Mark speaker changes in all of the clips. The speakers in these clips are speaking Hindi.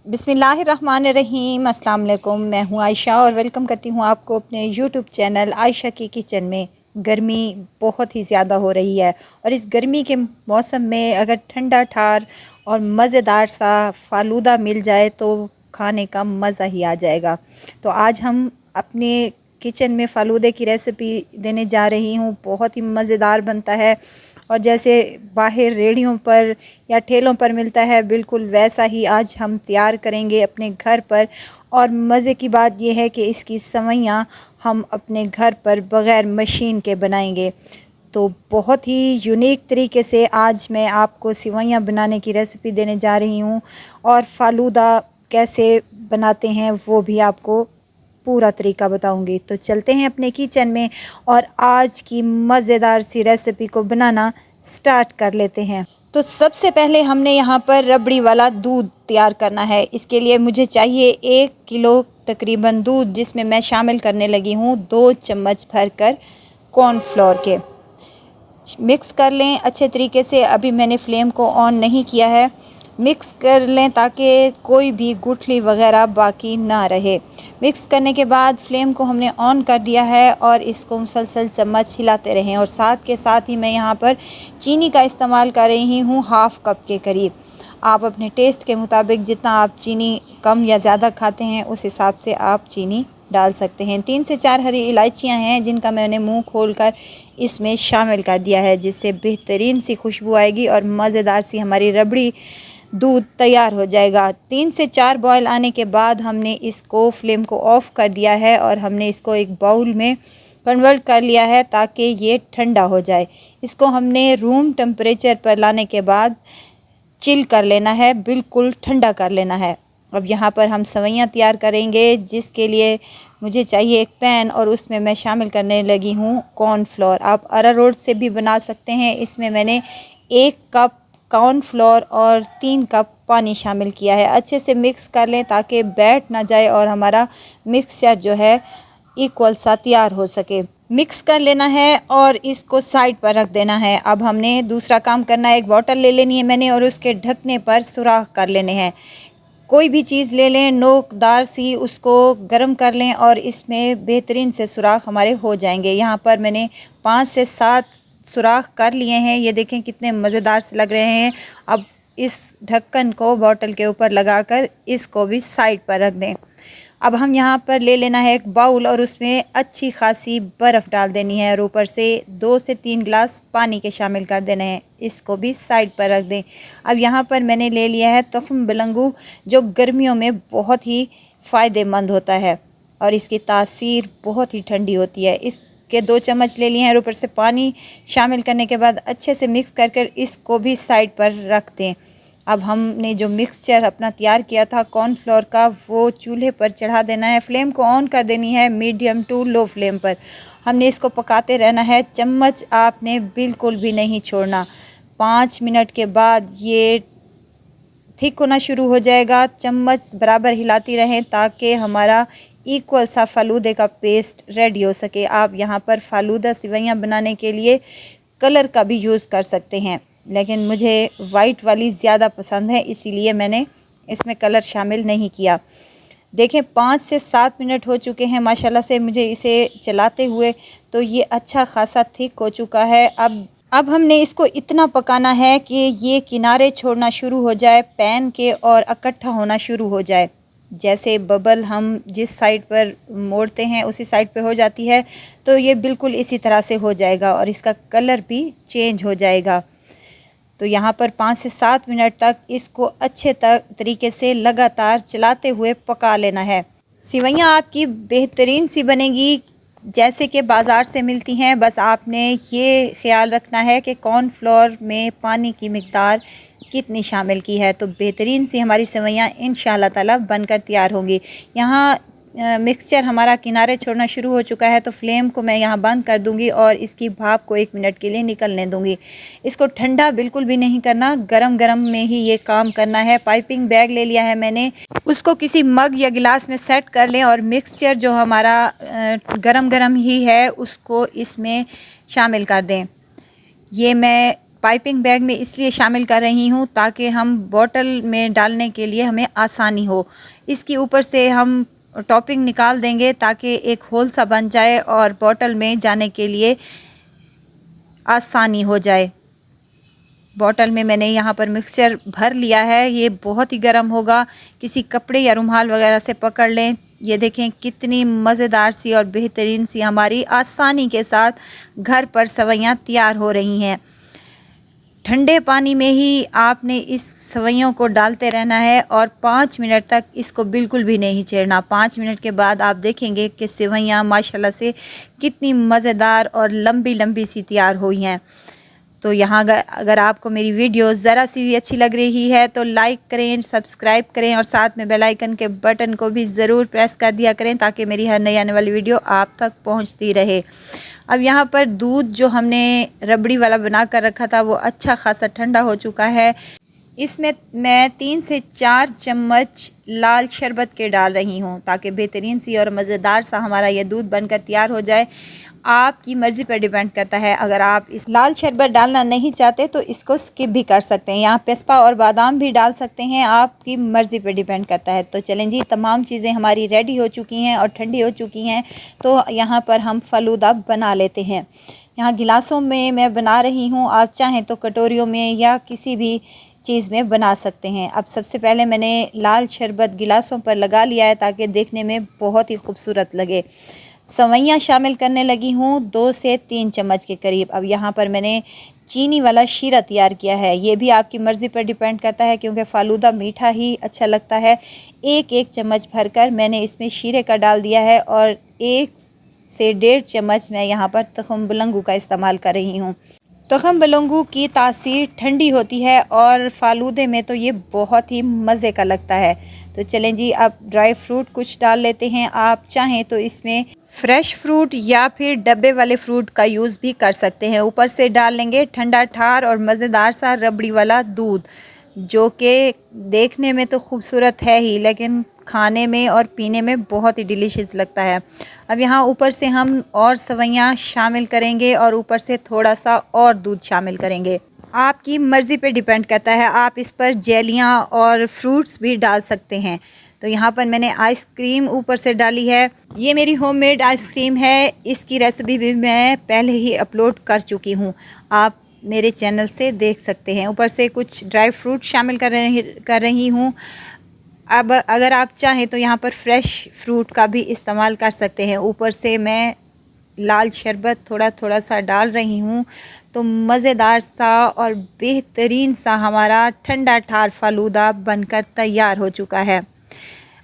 Speaker 1: बिस्मिल्लाहिर्रहमानिर्रहीम। अस्सलाम वालेकुम। मैं हूँ आयशा और वेलकम करती हूँ आपको अपने यूट्यूब चैनल आयशा की किचन में। गर्मी बहुत ही ज़्यादा हो रही है और इस गर्मी के मौसम में अगर ठंडा ठार और मज़ेदार सा फ़ालूदा मिल जाए तो खाने का मज़ा ही आ जाएगा। तो आज हम अपने किचन में फ़ालूदे की रेसिपी देने जा रही हूँ। बहुत ही मज़ेदार बनता है और जैसे बाहर रेहड़ियों पर या ठेलों पर मिलता है बिल्कुल वैसा ही आज हम तैयार करेंगे अपने घर पर। और मज़े की बात यह है कि इसकी सेवइयाँ हम अपने घर पर बग़ैर मशीन के बनाएंगे। तो बहुत ही यूनिक तरीके से आज मैं आपको सेवइयाँ बनाने की रेसिपी देने जा रही हूँ और फ़ालूदा कैसे बनाते हैं वो भी आपको पूरा तरीका बताऊंगी। तो चलते हैं अपने किचन में और आज की मज़ेदार सी रेसिपी को बनाना स्टार्ट कर लेते हैं। तो सबसे पहले हमने यहाँ पर रबड़ी वाला दूध तैयार करना है। इसके लिए मुझे चाहिए 1 किलो तकरीबन दूध, जिसमें मैं शामिल करने लगी हूँ 2 चम्मच भरकर कॉर्नफ्लोर के। मिक्स कर लें अच्छे तरीके से। अभी मैंने फ्लेम को ऑन नहीं किया है। मिक्स कर लें ताकि कोई भी गुठली वगैरह बाकी ना रहे। मिक्स करने के बाद फ्लेम को हमने ऑन कर दिया है और इसको मुसलसल चम्मच हिलाते रहें। और साथ के साथ ही मैं यहाँ पर चीनी का इस्तेमाल कर रही हूँ हाफ़ कप के करीब। आप अपने टेस्ट के मुताबिक जितना आप चीनी कम या ज़्यादा खाते हैं उस हिसाब से आप चीनी डाल सकते हैं। 3 से 4 हरी इलायचियाँ हैं जिनका मैंने मुंह खोलकर इसमें शामिल कर दिया है, जिससे बेहतरीन सी खुशबू आएगी और मज़ेदार सी हमारी रबड़ी दूध तैयार हो जाएगा। 3 से 4 बॉयल आने के बाद हमने इसको फ्लेम को ऑफ़ कर दिया है और हमने इसको एक बाउल में कन्वर्ट कर लिया है ताकि ये ठंडा हो जाए। इसको हमने रूम टेम्परेचर पर लाने के बाद चिल कर लेना है, बिल्कुल ठंडा कर लेना है। अब यहाँ पर हम सेवइयाँ तैयार करेंगे, जिसके लिए मुझे चाहिए एक पैन और उसमें मैं शामिल करने लगी हूँ कॉर्नफ्लोर। आप अरारोट से भी बना सकते हैं। इसमें मैंने 1 कप कॉर्नफ्लोर और 3 कप पानी शामिल किया है। अच्छे से मिक्स कर लें ताकि बैठ ना जाए और हमारा मिक्सचर जो है इक्वल सा तैयार हो सके। मिक्स कर लेना है और इसको साइड पर रख देना है। अब हमने दूसरा काम करना है। एक बॉटल ले लेनी है मैंने और उसके ढकने पर सुराख कर लेने हैं। कोई भी चीज़ ले लें नोकदार सी, उसको गर्म कर लें और इसमें बेहतरीन से सुराख हमारे हो जाएंगे। यहाँ पर मैंने 5 से 7 सुराख कर लिए हैं। ये देखें कितने मज़ेदार से लग रहे हैं। अब इस ढक्कन को बॉटल के ऊपर लगाकर इसको भी साइड पर रख दें। अब हम यहाँ पर ले लेना है एक बाउल और उसमें अच्छी खासी बर्फ़ डाल देनी है और ऊपर से 2 से 3 गिलास पानी के शामिल कर देने हैं। इसको भी साइड पर रख दें। अब यहाँ पर मैंने ले लिया है तुख्म बिलंगू, जो गर्मियों में बहुत ही फ़ायदेमंद होता है और इसकी तासीर बहुत ही ठंडी होती है। इसके 2 चम्मच ले लिए हैं और ऊपर से पानी शामिल करने के बाद अच्छे से मिक्स कर कर इसको भी साइड पर रख दें। अब हमने जो मिक्सचर अपना तैयार किया था कॉर्नफ्लोर का, वो चूल्हे पर चढ़ा देना है। फ्लेम को ऑन कर देनी है मीडियम टू लो फ्लेम पर। हमने इसको पकाते रहना है। चम्मच आपने बिल्कुल भी नहीं छोड़ना। 5 मिनट के बाद ये थिक होना शुरू हो जाएगा। चम्मच बराबर हिलाती रहें ताकि हमारा इक्वल सा फ़ालूदे का पेस्ट रेडी हो सके। आप यहाँ पर फ़ालूदा सेवइयाँ बनाने के लिए कलर का भी यूज़ कर सकते हैं, लेकिन मुझे वाइट वाली ज़्यादा पसंद है, इसीलिए मैंने इसमें कलर शामिल नहीं किया। देखें 5 से 7 मिनट हो चुके हैं माशाल्लाह से मुझे इसे चलाते हुए, तो ये अच्छा खासा थिक हो चुका है। अब हमने इसको इतना पकाना है कि ये किनारे छोड़ना शुरू हो जाए पैन के और इकट्ठा होना शुरू हो जाए। जैसे बबल हम जिस साइड पर मोड़ते हैं उसी साइड पे हो जाती है, तो ये बिल्कुल इसी तरह से हो जाएगा और इसका कलर भी चेंज हो जाएगा। तो यहाँ पर 5 से 7 मिनट तक इसको अच्छे तरीके से लगातार चलाते हुए पका लेना है। सेवइयाँ आपकी बेहतरीन सी बनेगी जैसे कि बाज़ार से मिलती हैं। बस आपने ये ख्याल रखना है कि कॉर्नफ्लोर में पानी की मिक़दार कितनी शामिल की है, तो बेहतरीन सी हमारी सेवइयाँ इंशाअल्लाह ताला बनकर तैयार होंगी। यहाँ मिक्सचर हमारा किनारे छोड़ना शुरू हो चुका है, तो फ्लेम को मैं यहाँ बंद कर दूँगी और इसकी भाप को 1 मिनट के लिए निकलने दूँगी। इसको ठंडा बिल्कुल भी नहीं करना, गरम गरम में ही ये काम करना है। पाइपिंग बैग ले लिया है मैंने, उसको किसी मग या गिलास में सेट कर लें और मिक्सचर जो हमारा गरम गरम ही है उसको इसमें शामिल कर दें। ये मैं पाइपिंग बैग में इसलिए शामिल कर रही हूँ ताकि हम बॉटल में डालने के लिए हमें आसानी हो। इसके ऊपर से हम टॉपिंग निकाल देंगे ताकि एक होल सा बन जाए और बॉटल में जाने के लिए आसानी हो जाए। बॉटल में मैंने यहाँ पर मिक्सचर भर लिया है। ये बहुत ही गर्म होगा, किसी कपड़े या रुमाल वगैरह से पकड़ लें। ये देखें कितनी मज़ेदार सी और बेहतरीन सी हमारी आसानी के साथ घर पर सेवइयाँ तैयार हो रही हैं। ठंडे पानी में ही आपने इस सेवइयों को डालते रहना है और 5 मिनट तक इसको बिल्कुल भी नहीं छेड़ना। 5 मिनट के बाद आप देखेंगे कि सेवइयाँ माशाल्लाह से कितनी मज़ेदार और लंबी लंबी सी तैयार हुई हैं। तो यहाँ अगर आपको मेरी वीडियो ज़रा सी भी अच्छी लग रही है तो लाइक करें, सब्सक्राइब करें और साथ में बेल आइकन के बटन को भी ज़रूर प्रेस कर दिया करें ताकि मेरी हर नई आने वाली वीडियो आप तक पहुँचती रहे। अब यहाँ पर दूध जो हमने रबड़ी वाला बना कर रखा था वो अच्छा खासा ठंडा हो चुका है। इसमें मैं 3 से 4 चम्मच लाल शरबत के डाल रही हूँ ताकि बेहतरीन सी और मज़ेदार सा हमारा ये दूध बनकर तैयार हो जाए। आपकी मर्ज़ी पर डिपेंड करता है, अगर आप इस लाल शरबत डालना नहीं चाहते तो इसको स्किप भी कर सकते हैं। यहाँ पिस्ता और बादाम भी डाल सकते हैं, आपकी मर्ज़ी पर डिपेंड करता है। तो चलें जी, तमाम चीज़ें हमारी रेडी हो चुकी हैं और ठंडी हो चुकी हैं। तो यहाँ पर हम फ़लूदा बना लेते हैं। यहाँ गिलासों में मैं बना रही हूँ, आप चाहें तो कटोरियों में या किसी भी चीज़ में बना सकते हैं। अब सबसे पहले मैंने लाल शरबत गिलासों पर लगा लिया है ताकि देखने में बहुत ही खूबसूरत लगे। सेवइयाँ शामिल करने लगी हूँ 2 से 3 चम्मच के करीब। अब यहाँ पर मैंने चीनी वाला शीरा तैयार किया है, ये भी आपकी मर्ज़ी पर डिपेंड करता है क्योंकि फ़ालूदा मीठा ही अच्छा लगता है। 1-1 चम्मच भरकर मैंने इसमें शीरे का डाल दिया है और 1 से 1.5 चम्मच मैं यहाँ पर तख़म बुलंगू का इस्तेमाल कर रही हूँ। तख़म बुलंगू की तासीर ठंडी होती है और फ़ालूदे में तो ये बहुत ही मज़े का लगता है। तो चलें जी, अब ड्राई फ्रूट कुछ डाल लेते हैं। आप चाहें तो इसमें फ्रेश फ्रूट या फिर डब्बे वाले फ्रूट का यूज़ भी कर सकते हैं। ऊपर से डाल लेंगे ठंडा ठार और मज़ेदार सा रबड़ी वाला दूध, जो कि देखने में तो खूबसूरत है ही लेकिन खाने में और पीने में बहुत ही डिलीशियस लगता है। अब यहाँ ऊपर से हम और सेवइयाँ शामिल करेंगे और ऊपर से थोड़ा सा और दूध शामिल करेंगे। आपकी मर्ज़ी पे डिपेंड करता है, आप इस पर जेलियाँ और फ्रूट्स भी डाल सकते हैं। तो यहाँ पर मैंने आइसक्रीम ऊपर से डाली है। ये मेरी होममेड आइसक्रीम है, इसकी रेसिपी भी मैं पहले ही अपलोड कर चुकी हूँ, आप मेरे चैनल से देख सकते हैं। ऊपर से कुछ ड्राई फ्रूट शामिल कर रही हूँ। अब अगर आप चाहें तो यहाँ पर फ्रेश फ्रूट का भी इस्तेमाल कर सकते हैं। ऊपर से मैं लाल शरबत थोड़ा थोड़ा सा डाल रही हूँ तो मज़ेदार सा और बेहतरीन सा हमारा ठंडा ठार फ़ालूदा बनकर तैयार हो चुका है।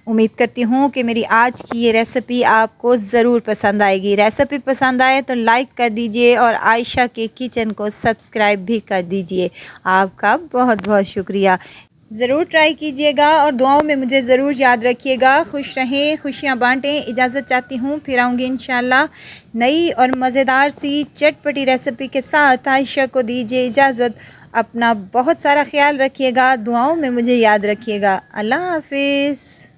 Speaker 1: उम्मीद करती हूँ कि मेरी आज की ये रेसिपी आपको ज़रूर पसंद आएगी। रेसिपी पसंद आए तो लाइक कर दीजिए और आयशा के किचन को सब्सक्राइब भी कर दीजिए। आपका बहुत बहुत शुक्रिया। ज़रूर ट्राई कीजिएगा और दुआओं में मुझे ज़रूर याद रखिएगा। खुश रहें, खुशियाँ बांटें। इजाज़त चाहती हूँ, फिर आऊँगी इंशाल्लाह नई और मज़ेदार सी चटपटी रेसिपी के साथ। आयशा को दीजिए इजाज़त। अपना बहुत सारा ख्याल रखिएगा, दुआओं में मुझे याद रखिएगा। अल्लाह हाफिज़।